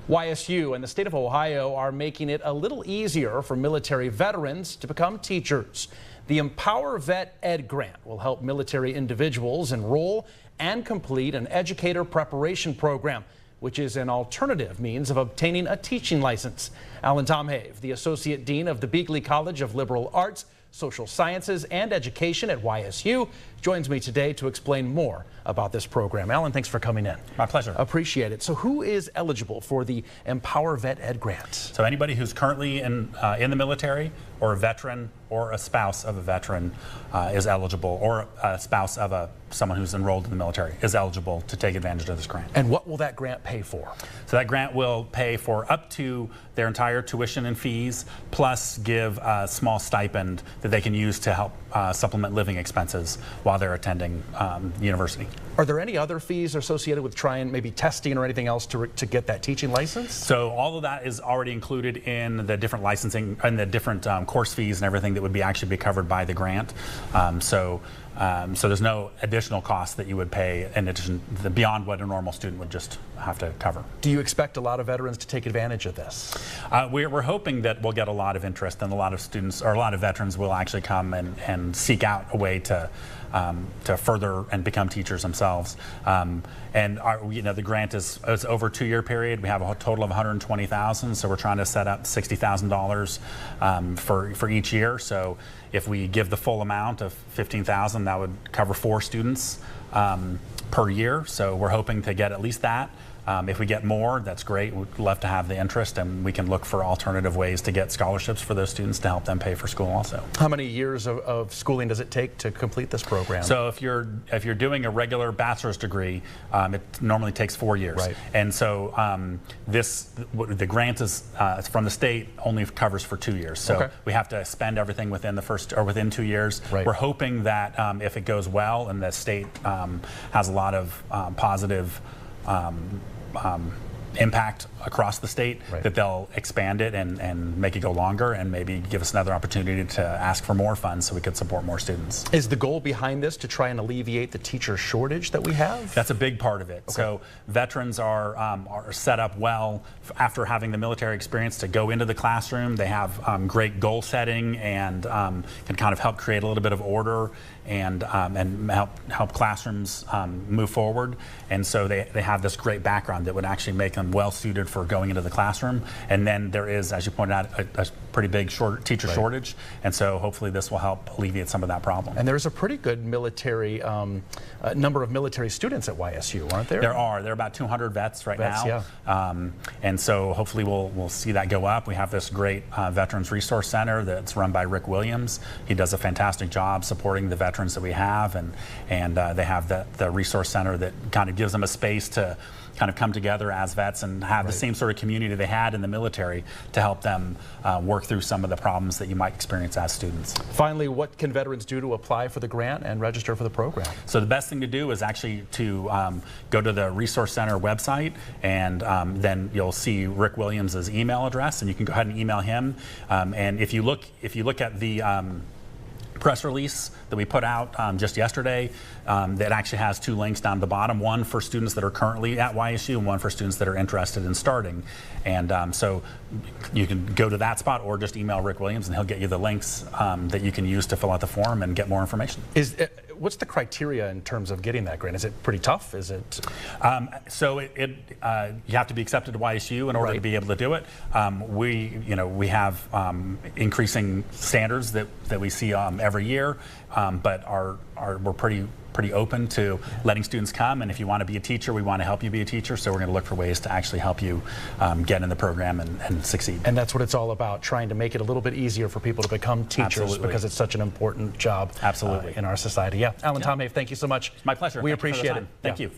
YSU and the state of Ohio are making it a little easier for military veterans to become teachers. The Empower Vet Ed Grant will help military individuals enroll and complete an educator preparation program, which is an alternative means of obtaining a teaching license. Tomhave, the Associate Dean of the Beeghly College of Liberal Arts, Social Sciences and Education at YSU, joins me today to explain more about this program. Alan, thanks for coming in. My pleasure. Appreciate it. So who is eligible for the Empower Vet Ed Grant? So anybody who's currently in the military, or a veteran, or a spouse of a veteran is eligible, or a spouse of someone who's enrolled in the military is eligible to take advantage of this grant. And what will that grant pay for? So that grant will pay for up to their entire tuition and fees, plus give a small stipend that they can use to help supplement living expenses while they're attending university. Are there any other fees associated with trying maybe testing or anything else to get that teaching license? So all of that is already included in the different licensing and the different course fees and everything that would actually be covered by the grant. So there's no additional cost that you would pay in addition beyond what a normal student would just have to cover. Do you expect a lot of veterans to take advantage of this? We're hoping that we'll get a lot of interest, and a lot of students or a lot of veterans will actually come and seek out a way to further and become teachers themselves. And the grant is over a 2-year period. We have a total of $120,000, so we're trying to set up $60,000 for each year. So if we give the full amount of $15,000, that would cover 4 students per year. So we're hoping to get at least that. If we get more, that's great. We'd love to have the interest, and we can look for alternative ways to get scholarships for those students to help them pay for school also. How many years of schooling does it take to complete this program? So if you're doing a regular bachelor's degree, it normally takes 4 years. Right. And so the grant is from the state only covers for 2 years. So okay. We have to spend everything within within 2 years. Right. We're hoping that if it goes well and the state has a lot of positive impact across the state, right, that they'll expand it and make it go longer and maybe give us another opportunity to ask for more funds so we could support more students. Is the goal behind this to try and alleviate the teacher shortage that we have? That's a big part of it. Okay. So veterans are set up well after having the military experience to go into the classroom. They have great goal setting and can kind of help create a little bit of order and help classrooms move forward. And so they have this great background that would actually make them well suited for going into the classroom. And then there is, as you pointed out, a pretty big teacher shortage. And so hopefully this will help alleviate some of that problem. And there's a pretty good military number of military students at YSU, aren't there? There are about 200 vets right now. Yeah. And so hopefully we'll see that go up. We have this great Veterans Resource Center that's run by Rick Williams. He does a fantastic job supporting the veterans that we have, and they have the resource center that kind of gives them a space to kind of come together as vets and have the same sort of community they had in the military to help them work through some of the problems that you might experience as students. Finally, what can veterans do to apply for the grant and register for the program? So the best thing to do is actually to go to the Resource Center website, and then you'll see Rick Williams' email address, and you can go ahead and email him. And if you look at the press release that we put out just yesterday, that actually has 2 links down at the bottom, one for students that are currently at YSU and one for students that are interested in starting. And so you can go to that spot or just email Rick Williams and he'll get you the links that you can use to fill out the form and get more information. What's the criteria in terms of getting that grant? Is it pretty tough? Is it? So you have to be accepted to YSU in order to be able to do it. We have increasing standards that we see every year, but we're pretty open to letting students come, and if you want to be a teacher, we want to help you be a teacher, so we're going to look for ways to actually help you get in the program and succeed. And that's what it's all about, trying to make it a little bit easier for people to become teachers. Absolutely. Because it's such an important job Absolutely. in our society. Yeah, Tomhave, thank you so much. My pleasure. We appreciate it. Thank you.